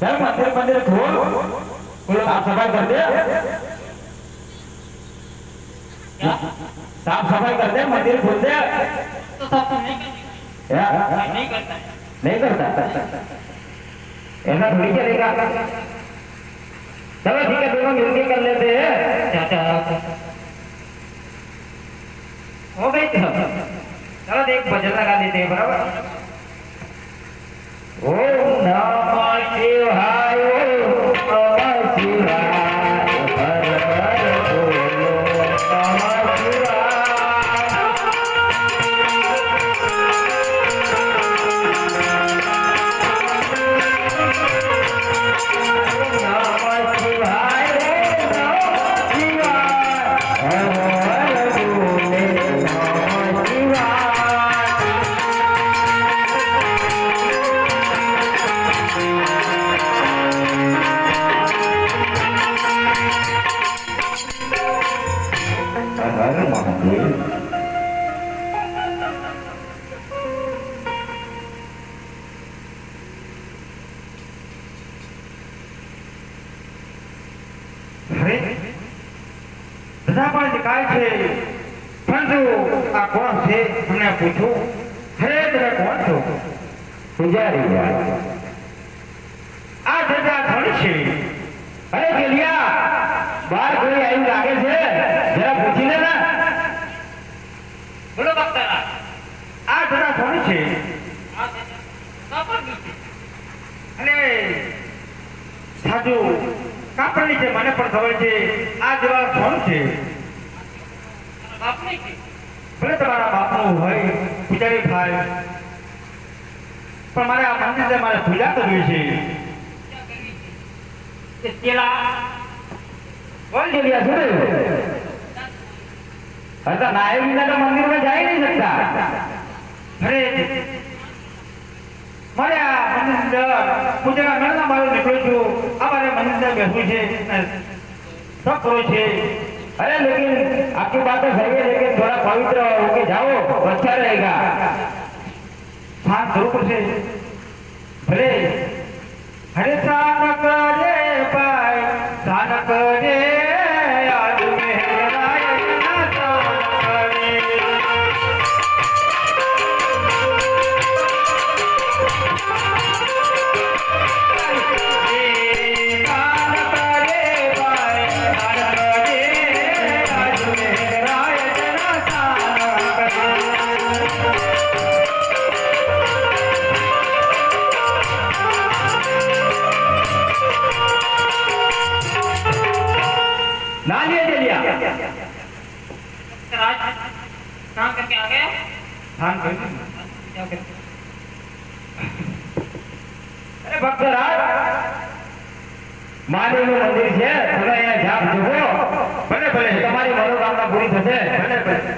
चल मंदिर मंदिर खोल बोलो साफ सफाई कर दे क्या साफ सफाई कर दे मंदिर खोल दे तो साफ नहीं करता नहीं करता ऐसा थोड़ी चलेगा चलो ठीक है दोनों मिलकर कर लेते हैं हो गई चलो देख भजन लगा देते हैं बराबर ओम नमः शिवाय ओम नमः शिवाय हर हर बोलो नमः शिवाय ओम नमः शिवाय ओम नमः शिवाय हर हर बोले नमः शिवाय हर महादेव બધા પણ દેખાય છે પરંતુ આ કોણ છે મને પૂછો હરે તમે કોણ છો पुजारी આ જગા કોણ છે अरे गेलिया बाहर कोई आई लागे छे जरा पूछी ले ना બોલો ભક્તરા આ જગા કોણ છે અને સાજુ કાપડની છે મને પણ ખબર છે આ જવા કોણ છે ભલે તમારા બાપનું હોય પૂજારી થાય પણ મારે આ મંદિરે મારે પૂજા કરવી છે તેલા कौन गेलिया सुन ऐसा नायक बिना तो मंदिर में जा ही नहीं सकता અરે મારે આ મંદિર પૂજાના મેળા મારું નીકળું છું અમારે મંદિર બેસવું છે સબ કરું છે अरे लेकिन आपकी बात तो सही है लेकिन थोड़ा पवित्र होके जाओ तो अच्छा रहेगा શાંત થવું પડશે ભલે હરે શાન કરે ભાઈ શાન કરે આજ મેરાય ના શાન કરે ना लिए गेलिया काम करके आ गया શાંત કરી अरे भक्तराज महादेव નું મંદિર છે તમે અહીંયા જાપ જુઓ ભલે ભલે તમારી મનોકામના પૂરી થશે ભલે ભલે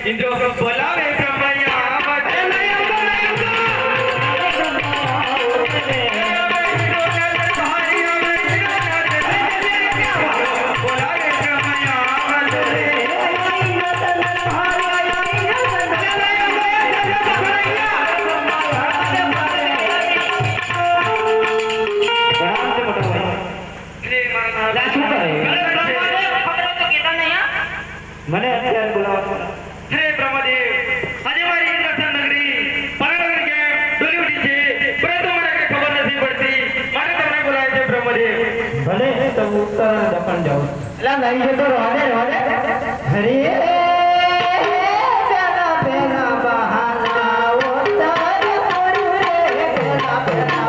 ઇન્દ્ર બોલાવે બ્રહ્મયા બધે નહીં આવતો બોલાવે બ્રહ્મયા બધે મને અત્યારે બોલાવો હે બ્રહ્મદેવ આજે મારી ઇન્દ્રસન નગરી પરણગર કે ડોલી ઉઠી છે પરંતુ મને કઈ ખબર નથી પડતી મારે તમને બોલાય છે બ્રહ્મદેવ ભલે તો ઉત્તર દખણ જાઓ એલા નહીં જતો રોડે હરી પેલા પેલા બહાના ઉત્તર કરું રે પેલા પેલા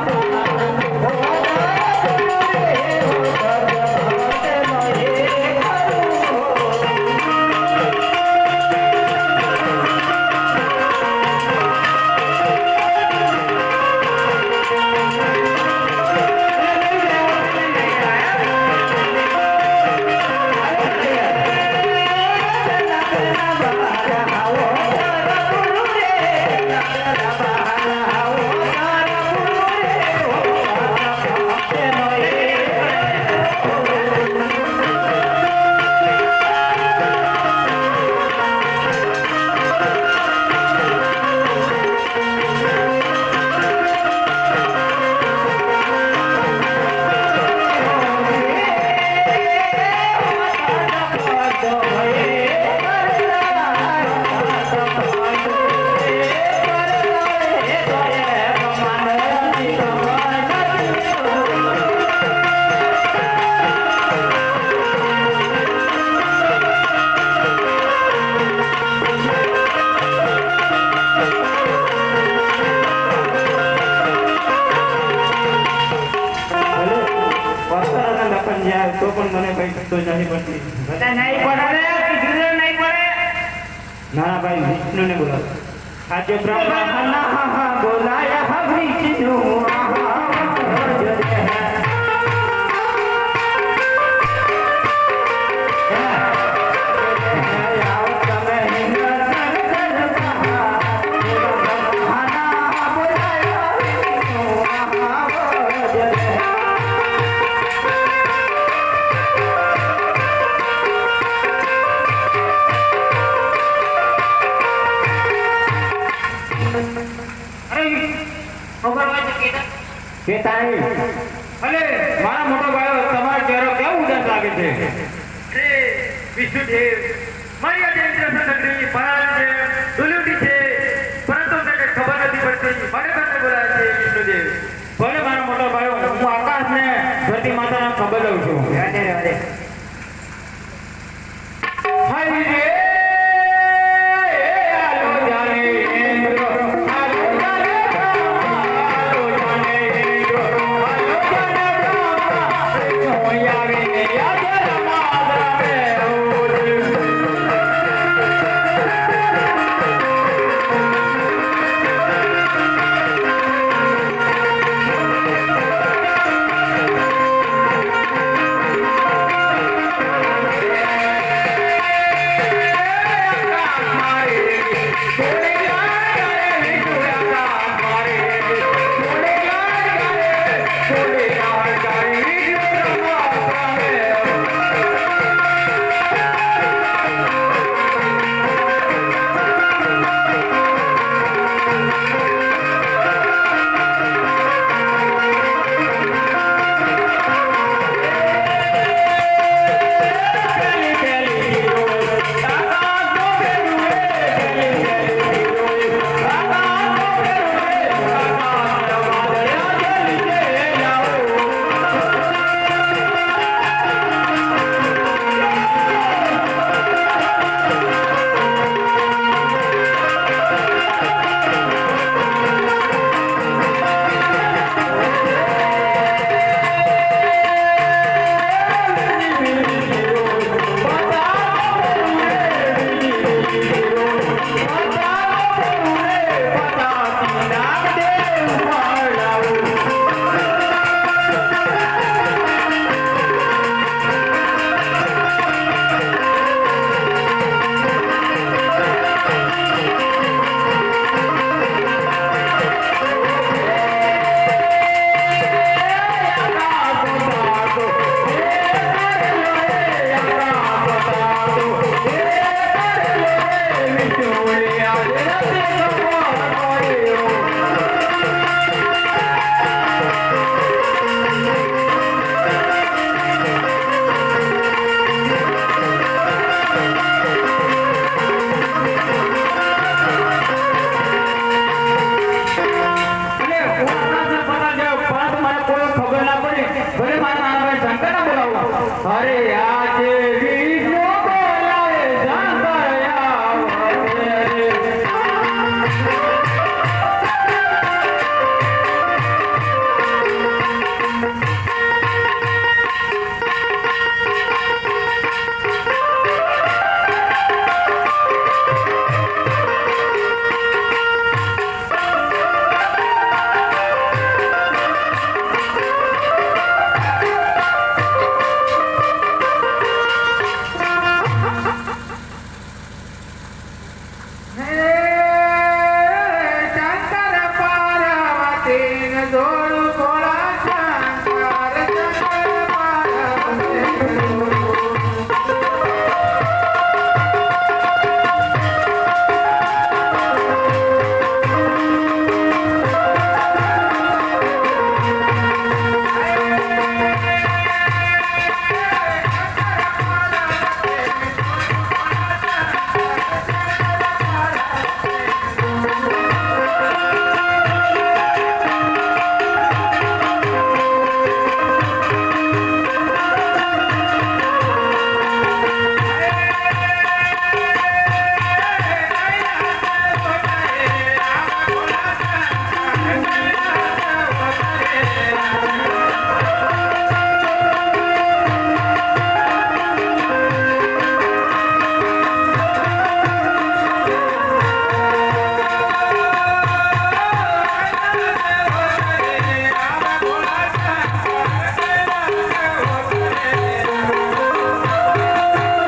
તો પણ મને કઈ શબ્દો નથી પડતી બધા નહીં પડે રે કીધું નહીં પડે ના ભાઈ વિષ્ણુને બોલાવો આજે બ્રહ્મા બોલાયા વિષ્ણુ કેતા અલે મારા મોટો ભાઈ તમારો ચહેરો કેવો ઉદાસ લાગે છે હે વિષ્ણુદેવ મારી આજે ઇન્દ્રસન નગરી પરાણ છે ડોલી ઉઠી છે પરંતુ મને કઈ ખબર નથી પડતી મને તમને બોલાય છે વિષ્ણુદેવ ભલે મારો મોટો ભાઈ હું આકાશ ને ધરતી માતાને ખબર લઉં છું રાધે રાધે હાય